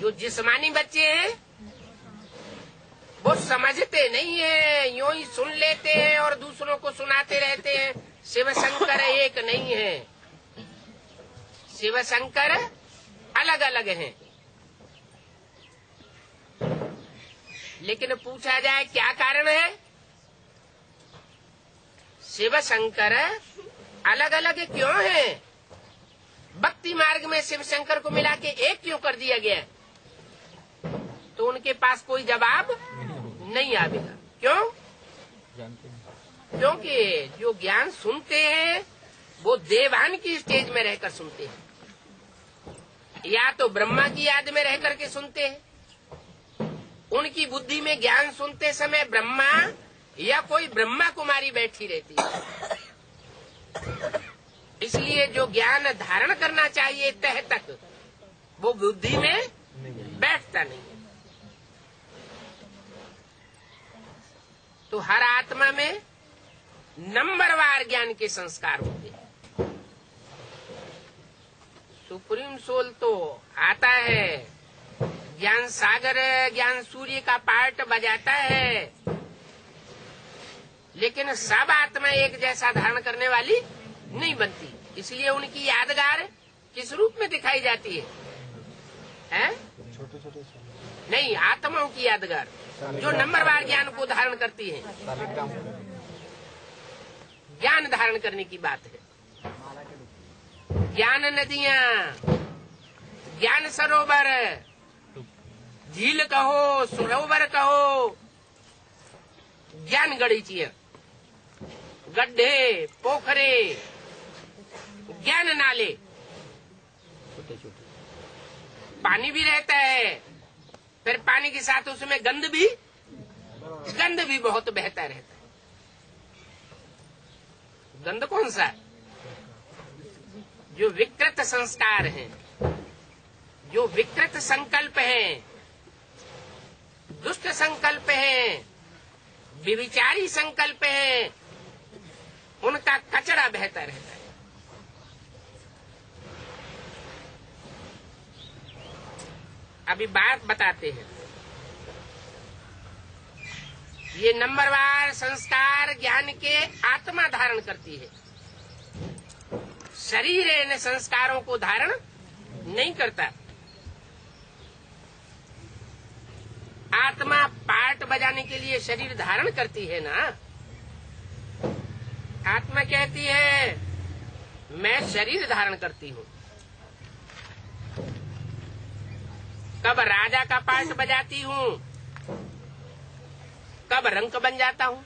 जो जिस्मानी बच्चे हैं वो समझते नहीं है, यूं ही सुन लेते हैं और दूसरों को सुनाते रहते हैं। शिव शंकर एक नहीं है, शिव शंकर अलग अलग हैं। लेकिन पूछा जाए क्या कारण है, शिव शंकर अलग अलग क्यों हैं? भक्ति मार्ग में शिव शंकर को मिला के एक क्यों कर दिया गया? तो उनके पास कोई जवाब नहीं आवेगा। क्यों? क्योंकि जो ज्ञान सुनते हैं वो देवान की स्टेज में रहकर सुनते हैं, या तो ब्रह्मा की याद में रह करके सुनते हैं। उनकी बुद्धि में ज्ञान सुनते समय ब्रह्मा या कोई ब्रह्मा कुमारी बैठी रहती है। इसलिए जो ज्ञान धारण करना चाहिए तह तक, वो बुद्धि में बैठता नहीं है। तो हर आत्मा में नंबरवार ज्ञान के संस्कार होते हैं। सुप्रीम सोल तो आता है, ज्ञान सागर, ज्ञान सूर्य का पार्ट बजाता है, लेकिन सब आत्मा एक जैसा धारण करने वाली नहीं बनती। इसलिए उनकी यादगार किस रूप में दिखाई जाती है? नहीं, आत्माओं की यादगार जो नंबरवार ज्ञान को धारण करती है। ज्ञान धारण करने की बात है। ज्ञान नदियां, ज्ञान सरोवर, झील कहो, सरोवर कहो, ज्ञान गड़ीचिया, गड्ढे, पोखरे, ज्ञान नाले, पानी भी रहता है, फिर पानी के साथ उसमें गंध भी बहुत बहता रहता है। गंध कौन सा? जो विकृत संस्कार हैं, जो विकृत संकल्प हैं, दुष्ट संकल्प हैं, विविचारी संकल्प हैं, उनका कचरा बहता रहता है। अभी बात बताते हैं। ये नंबरवार संस्कार ज्ञान के आत्मा धारण करती है, शरीर इन संस्कारों को धारण नहीं करता। आत्मा पार्ट बजाने के लिए शरीर धारण करती है ना। आत्मा कहती है मैं शरीर धारण करती हूँ। कब राजा का पार्ट बजाती हूँ, कब रंक बन जाता हूँ।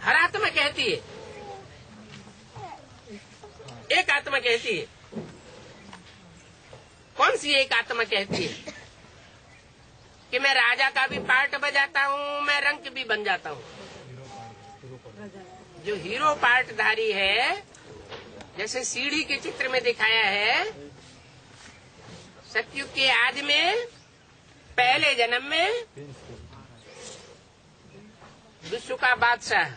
हर आत्मा कहती है, एक आत्मा कहती है। कौन सी एक आत्मा कहती है कि मैं राजा का भी पार्ट बजाता हूँ, मैं रंक भी बन जाता हूँ। जो हीरो पार्टधारी है, जैसे सीढ़ी के चित्र में दिखाया है, सतयुग के आदि में पहले जन्म में विश्व का बादशाह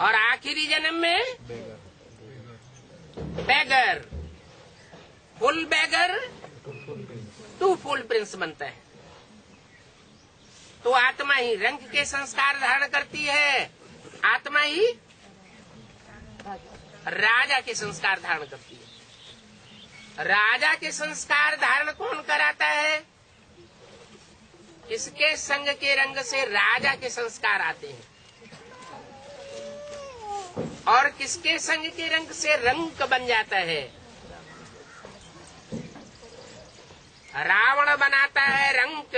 और आखिरी जन्म में beggar, full beggar to full prince बनता है। तो आत्मा ही रंग के संस्कार धारण करती है, आत्मा ही राजा के संस्कार धारण करती है। राजा के संस्कार धारण कौन कराता है? किसके संग के रंग से राजा के संस्कार आते हैं और किसके संग के रंग से रंक बन जाता है? रावण बनाता है रंक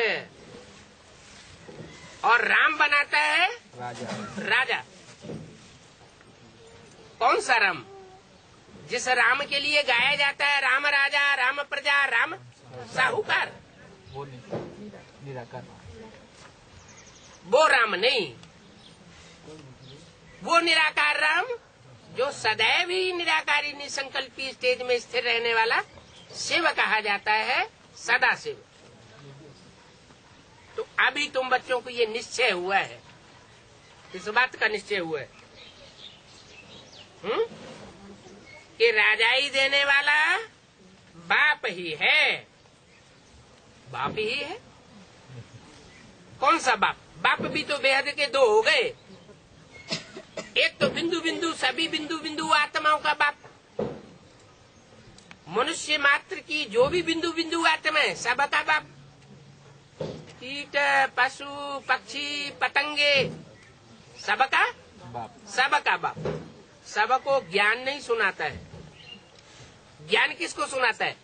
और राम बनाता है राजा। कौन सा राम? जिस राम के लिए गाया जाता है राम राजा, राम प्रजा, राम साहूकार, वो राम नहीं। वो निराकार राम जो सदैव ही निराकारी निसंकल्पी स्टेज में स्थिर रहने वाला शिव कहा जाता है, सदा शिव। तो अभी तुम बच्चों को ये निश्चय हुआ है, इस बात का निश्चय हुआ है कि राजाई देने वाला बाप ही है। बाप ही है। कौन सा बाप? बाप भी तो बेहद के दो हो गए। एक तो बिंदु बिंदु सभी बिंदु बिंदु आत्माओं का बाप, मनुष्य मात्र की जो भी बिंदु बिंदु आत्मा है सबका बाप। कीट, पशु, पक्षी, पतंगे सबका बाप। सबको ज्ञान नहीं सुनाता है। ज्ञान किसको सुनाता है?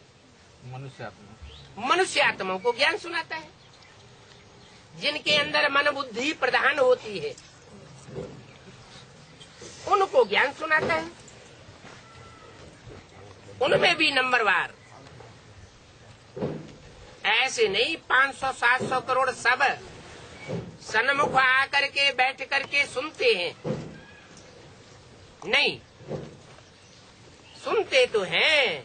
मनुष्य आत्माओं को ज्ञान सुनाता है, जिनके अंदर मन बुद्धि प्रधान होती है, उनको ज्ञान सुनाता है। उनमें भी नंबरवार, ऐसे नहीं 500-700 करोड़ सब सन्मुख आकर के बैठ करके सुनते हैं। नहीं, सुनते तो हैं,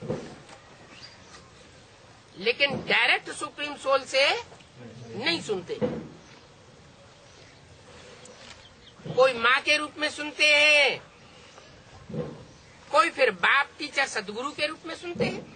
लेकिन डायरेक्ट सुप्रीम सोल से नहीं सुनते। कोई माँ के रूप में सुनते हैं, कोई फिर बाप टीचर सदगुरु के रूप में सुनते हैं।